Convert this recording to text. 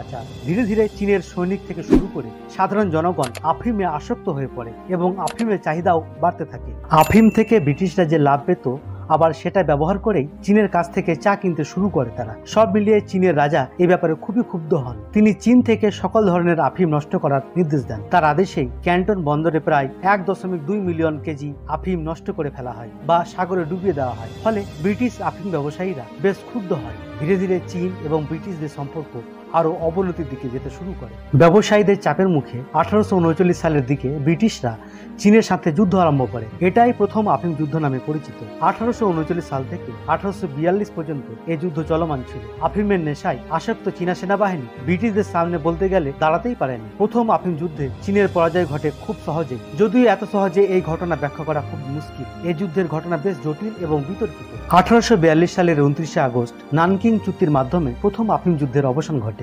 আচ্ছা, ধীরে ধীরে চীনের সৈনিক থেকে শুরু করে সাধারণ জনগণ আফিমে আসক্ত হয়ে পড়ে এবং আফিমের চাহিদাও বাড়তে থাকে। আফিম থেকে ব্রিটিশরা যে লাভ পেত, আবার সেটা ব্যবহার করেই চীনের কাছ থেকে চা কিনতে শুরু করে তারা। সব মিলিয়ে চীনের রাজা এই ব্যাপারে খুবই ক্ষুব্ধ হন। তিনি চীন থেকে সকল ধরনের আফিম নষ্ট করার নির্দেশ দেন। তার আদেশেই ক্যান্টন বন্দরে প্রায় 1.2 মিলিয়ন কেজি আফিম নষ্ট করে ফেলা হয় বা সাগরে ডুবিয়ে দেওয়া হয়। ফলে ব্রিটিশ আফিম ব্যবসায়ীরা বেশ ক্ষুব্ধ হয়। ধীরে ধীরে চীন এবং ব্রিটিশদের সম্পর্ক আরো অবনতির দিকে যেতে শুরু করে। ব্যবসায়ীদের চাপের মুখে 1839 সালের দিকে ব্রিটিশরা চীনের সাথে যুদ্ধ আরম্ভ করে। এটাই প্রথম আফিম যুদ্ধ নামে পরিচিত। 1839 সাল থেকে 1842 পর্যন্ত এই যুদ্ধ চলমান ছিল। আফিমের নেশায় আসক্ত চীনা সেনাবাহিনী ব্রিটিশদের সামনে বলতে গেলে দাঁড়াতেই পারেনি। প্রথম আফিম যুদ্ধে চীনের পরাজয় ঘটে খুব সহজে, যদিও এত সহজে এই ঘটনা ব্যাখ্যা করা খুব মুশকিল। এই যুদ্ধের ঘটনা বেশ জটিল এবং বিতর্কিত। 1842 সালের 29 আগস্ট নানকিং চুক্তির মাধ্যমে প্রথম আফিম যুদ্ধের অবসান ঘটে।